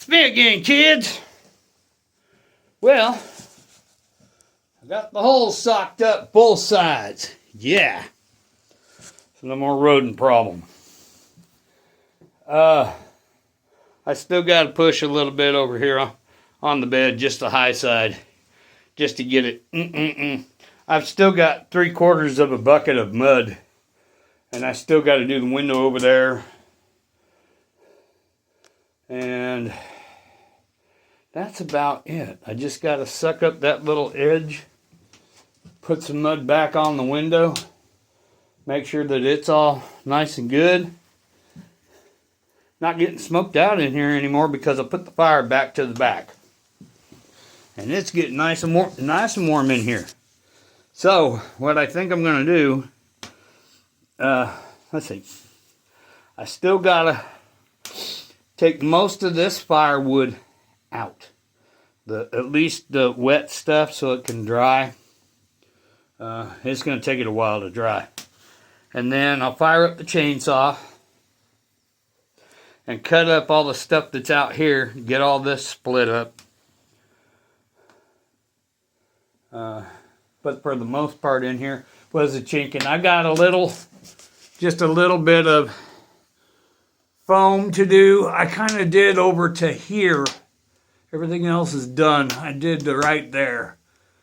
It's me again, kids. Well, I got the holes socked up both sides. Yeah. So no more rodent problem. I still got to push a little bit over here on the bed, just the high side, just to get it. I've still got 3/4 of a bucket of mud, and I still got to do the window over there. And that's about it. I just got to suck up that little edge, put some mud back on the window, make sure that it's all nice and good. Not getting smoked out in here anymore because I put the fire back to the back. And it's getting nice and warm in here. So, what I think I'm going to do, let's see. I still got to take most of this firewood out. At least the wet stuff so it can dry. It's going to take it a while to dry. And then I'll fire up the chainsaw and cut up all the stuff that's out here, get all this split up. But for the most part in here was a chinking. I got just a little bit of foam to do. I kind of did over to here. Everything else is done. I did the right there.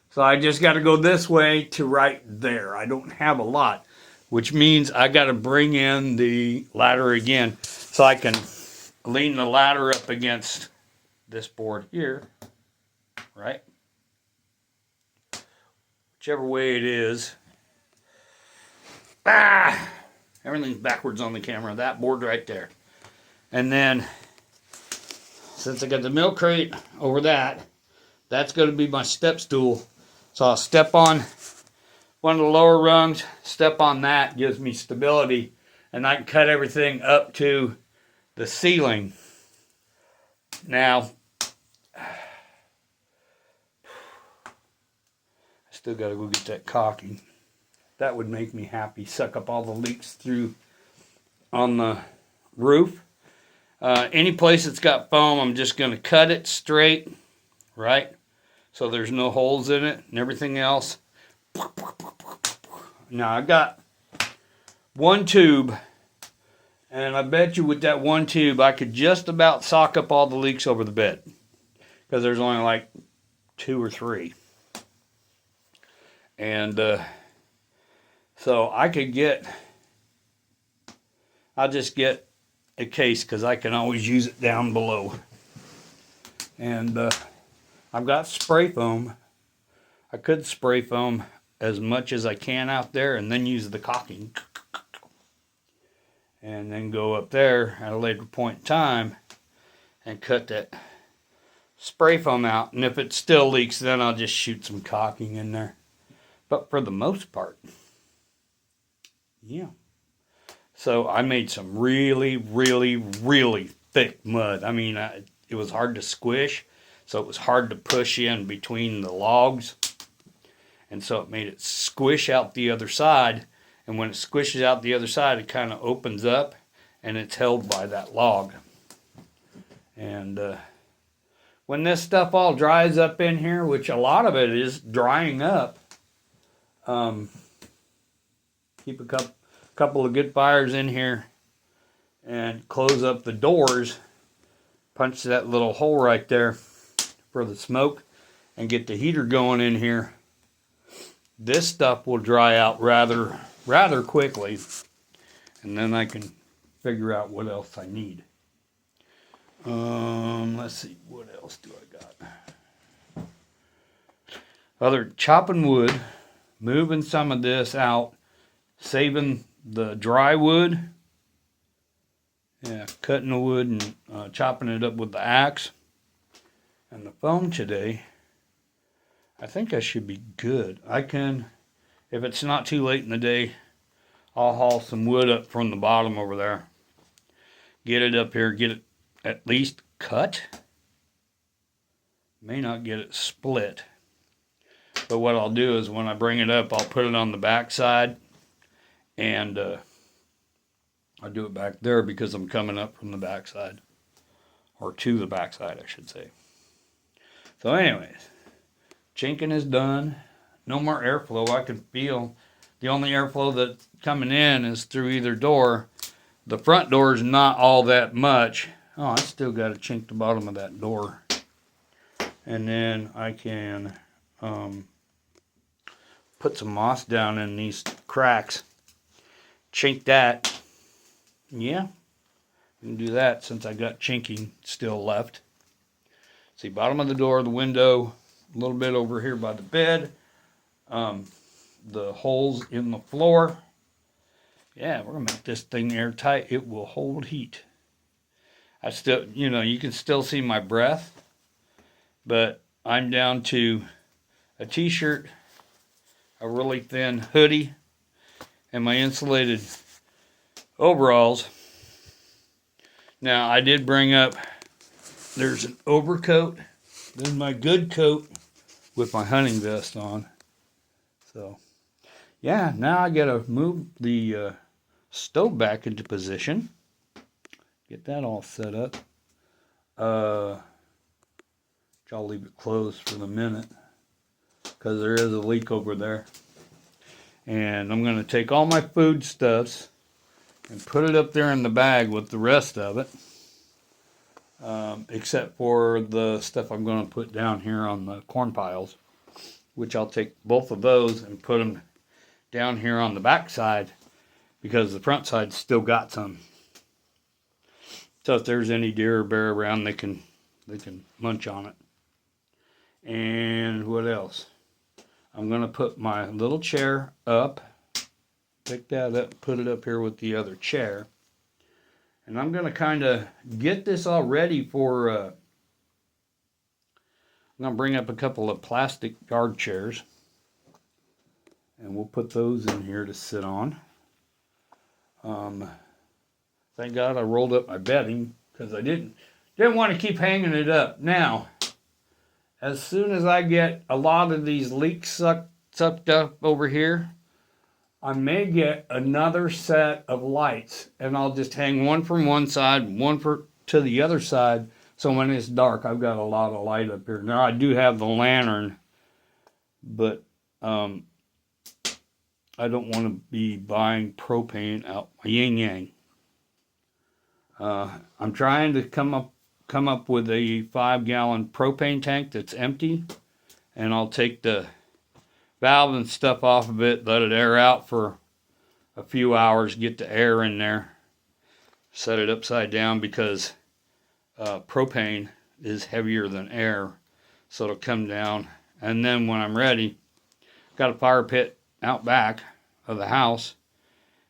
So I just got to go this way to right there. I don't have a lot, which means I got to bring in the ladder again so I can lean the ladder up against this board here, right? Whichever way it is. Everything's backwards on the camera. That board right there. And then, since I got the milk crate over that's going to be my step stool. So I'll step on one of the lower rungs, step on that, gives me stability, and I can cut everything up to the ceiling. Now, I still got to go get that caulking. That would make me happy. Suck up all the leaks through on the roof. Any place that's got foam, I'm just going to cut it straight, right? So there's no holes in it and everything else. Now I got one tube, and I bet you with that one tube I could just about sock up all the leaks over the bed, because there's only like 2 or 3. And so I'll just get a case, because I can always use it down below. And I've got spray foam. I could spray foam as much as I can out there and then use the caulking. And then go up there at a later point in time and cut that spray foam out. And if it still leaks, then I'll just shoot some caulking in there. But for the most part, yeah. So I made some really, really, really thick mud. I mean, it was hard to squish, so it was hard to push in between the logs. And so it made it squish out the other side. And when it squishes out the other side, it kind of opens up, and it's held by that log. And when this stuff all dries up in here, which a lot of it is drying up, keep a couple of good fires in here and close up the doors, punch that little hole right there for the smoke, and get the heater going in here. This stuff will dry out rather quickly, and then I can figure out what else I need. Let's see, what else do I got? Other chopping wood, moving some of this out, saving the dry wood. Yeah, cutting the wood and chopping it up with the axe. And the foam today, I think I should be good. I can, if it's not too late in the day, I'll haul some wood up from the bottom over there. Get it up here, get it at least cut. May not get it split. But what I'll do is when I bring it up, I'll put it on the back side. And I'll do it back there because I'm coming up from the back side. or to the backside, I should say. So anyways, chinking is done. No more airflow. I can feel the only airflow that's coming in is through either door. The front door is not all that much. Oh, I still got to chink the bottom of that door. And then I can put some moss down in these cracks. Chink that. Yeah, I can do that since I got chinking still left. See, bottom of the door, the window, a little bit over here by the bed. The holes in the floor. Yeah, we're going to make this thing airtight. It will hold heat. I still, you can still see my breath, but I'm down to a t-shirt, a really thin hoodie, and my insulated overalls. Now, I did bring up, there's an overcoat, then my good coat with my hunting vest on. So, yeah, now I got to move the stove back into position. Get that all set up. I'll leave it closed for the minute because there is a leak over there. And I'm going to take all my foodstuffs and put it up there in the bag with the rest of it. Except for the stuff I'm going to put down here on the corn piles, which I'll take both of those and put them down here on the back side because the front side's still got some. So if there's any deer or bear around, they can munch on it. And what else? I'm going to put my little chair up. Pick that up, put it up here with the other chair. And I'm going to kind of get this all ready for, I'm going to bring up a couple of plastic yard chairs. And we'll put those in here to sit on. Thank God I rolled up my bedding because I didn't want to keep hanging it up. Now, as soon as I get a lot of these leaks sucked up over here, I may get another set of lights, and I'll just hang one from one side, one to the other side, so when it's dark, I've got a lot of light up here. Now, I do have the lantern, but I don't want to be buying propane out my yin-yang. I'm trying to come up with a 5-gallon propane tank that's empty, and I'll take the valve and stuff off of it, let it air out for a few hours, get the air in there, set it upside down because propane is heavier than air, so it'll come down. And then when I'm ready, got a fire pit out back of the house,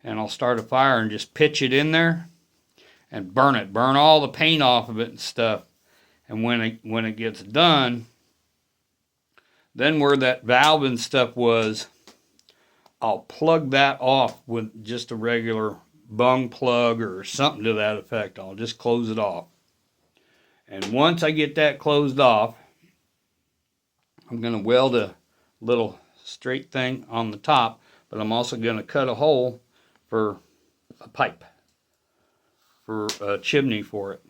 and I'll start a fire and just pitch it in there and burn all the paint off of it and stuff. And when it gets done, then where that valve and stuff was, I'll plug that off with just a regular bung plug or something to that effect. I'll just close it off. And once I get that closed off, I'm going to weld a little straight thing on the top, but I'm also going to cut a hole for a pipe, for a chimney for it.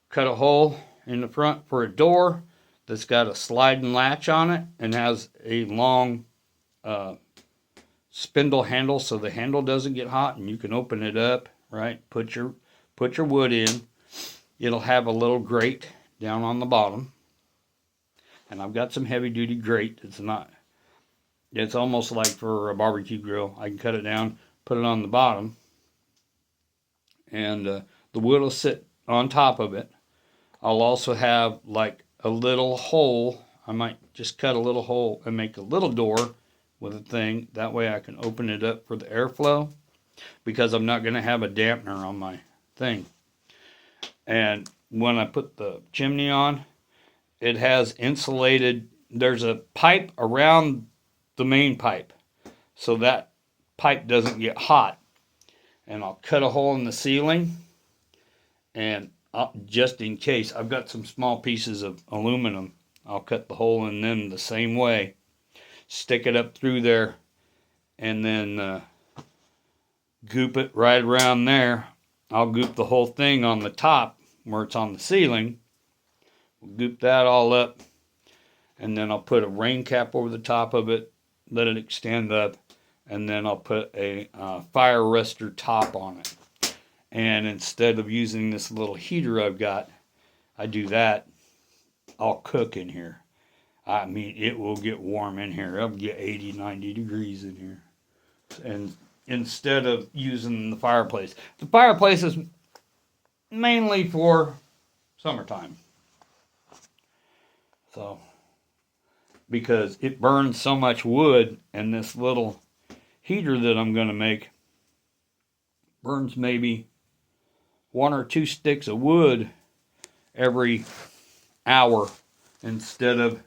Cut a hole in the front for a door that's got a sliding latch on it and has a long spindle handle so the handle doesn't get hot, and you can open it up, right? Put your wood in. It'll have a little grate down on the bottom. And I've got some heavy duty grate. It's almost like for a barbecue grill. I can cut it down, put it on the bottom, and the wood will sit on top of it. I'll also have like a little hole. I might just cut a little hole and make a little door with a thing. That way I can open it up for the airflow because I'm not going to have a dampener on my thing. And when I put the chimney on, it has insulated. There's a pipe around the main pipe so that pipe doesn't get hot. And I'll cut a hole in the ceiling, and just in case, I've got some small pieces of aluminum. I'll cut the hole in them the same way, stick it up through there, and then goop it right around there. I'll goop the whole thing on the top where it's on the ceiling. We'll goop that all up, and then I'll put a rain cap over the top of it, let it extend up, and then I'll put a fire arrestor top on it. And instead of using this little heater I've got, I do that, I'll cook in here. I mean, it will get warm in here. It'll get 80, 90 degrees in here. And instead of using the fireplace is mainly for summertime. So, because it burns so much wood, and this little heater that I'm going to make burns maybe 1 or 2 sticks of wood every hour instead of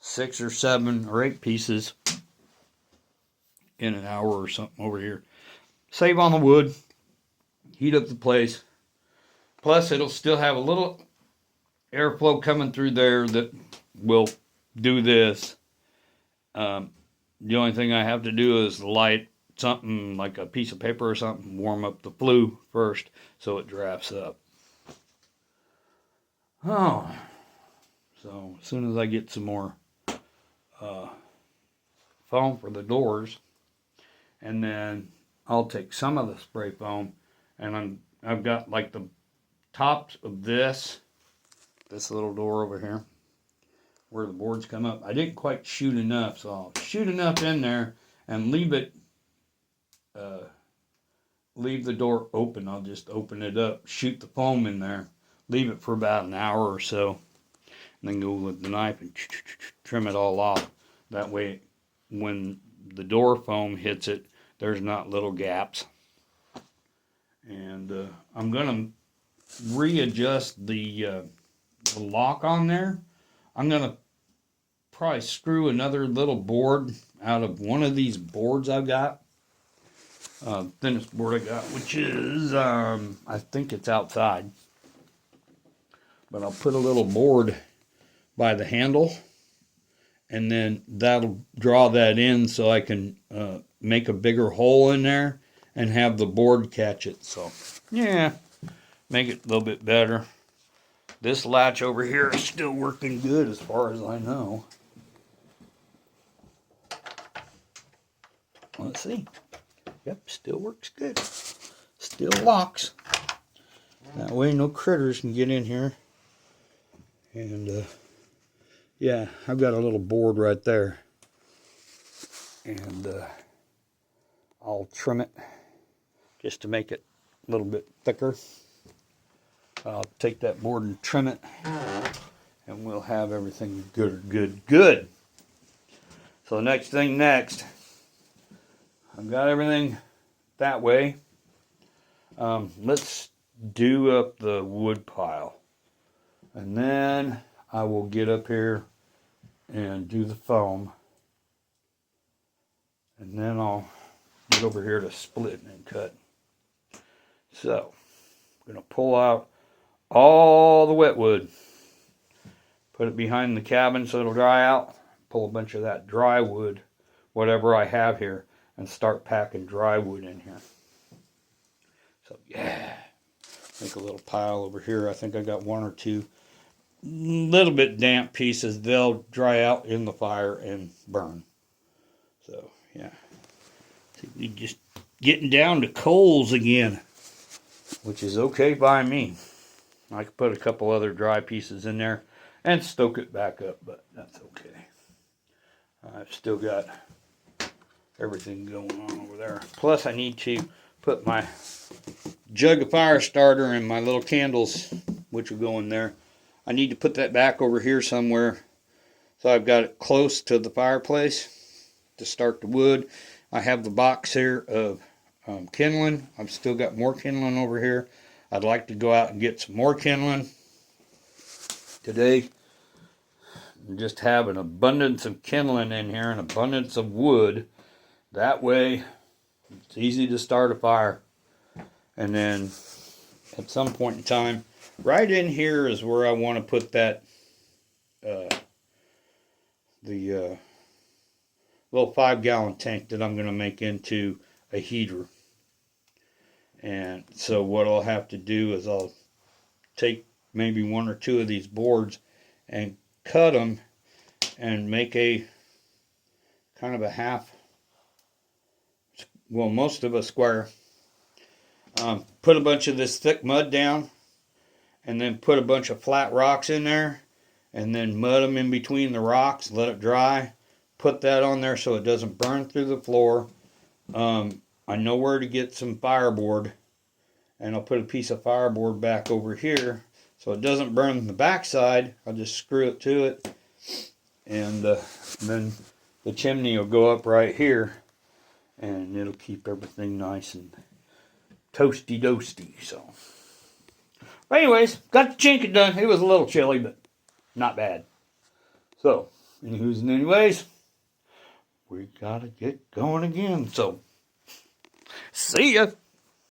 6 or 7 or 8 pieces in an hour or something over here. Save on the wood, heat up the place. Plus, it'll still have a little airflow coming through there that will do this. The only thing I have to do is light something like a piece of paper or something, warm up the flue first so it drafts up. Oh, so as soon as I get some more foam for the doors, and then I'll take some of the spray foam, and I've got like the tops of this little door over here where the boards come up. I didn't quite shoot enough, so I'll shoot enough in there and leave the door open. I'll just open it up, shoot the foam in there, leave it for about an hour or so, and then go with the knife and trim it all off. That way, when the door foam hits it, there's not little gaps. And I'm gonna readjust the lock on there. I'm gonna probably screw another little board out of one of these boards I've got. Thinnest board I got, which is I think it's outside, but I'll put a little board by the handle, and then that'll draw that in so I can make a bigger hole in there and have the board catch it. So yeah, make it a little bit better. This latch over here is still working good as far as I know. Let's see. Yep, still works good. Still locks. That way no critters can get in here. And yeah, I've got a little board right there. And I'll trim it just to make it a little bit thicker. I'll take that board and trim it, and we'll have everything good. So next, I've got everything that way. Let's do up the wood pile, and then I will get up here and do the foam, and then I'll get over here to split and cut. So I'm going to pull out all the wet wood, put it behind the cabin so it'll dry out, pull a bunch of that dry wood, whatever I have here, and start packing dry wood in here. So yeah, make a little pile over here. I think I got 1 or 2 little bit damp pieces. They'll dry out in the fire and burn. So yeah, you're just getting down to coals again, which is okay by me. I could put a couple other dry pieces in there and stoke it back up, but that's okay. I've still got everything going on over there. Plus, I need to put my jug of fire starter and my little candles, which will go in there. I need to put that back over here somewhere. So I've got it close to the fireplace to start the wood. I have the box here of kindling. I've still got more kindling over here. I'd like to go out and get some more kindling today and just have an abundance of kindling in here, an abundance of wood. That way it's easy to start a fire. And then at some point in time, right in here is where I want to put that the little 5-gallon tank that I'm going to make into a heater. And so what I'll have to do is I'll take maybe 1 or 2 of these boards and cut them and make a kind of a half, well, most of a square. Put a bunch of this thick mud down, and then put a bunch of flat rocks in there, and then mud them in between the rocks, let it dry, put that on there so it doesn't burn through the floor. I know where to get some fireboard, and I'll put a piece of fireboard back over here so it doesn't burn the backside. I'll just screw it to it, and then the chimney will go up right here, and it'll keep everything nice and toasty-doasty. So, but anyways, got the chinking done. It was a little chilly, but not bad. So, anyways, we gotta get going again. So, see ya.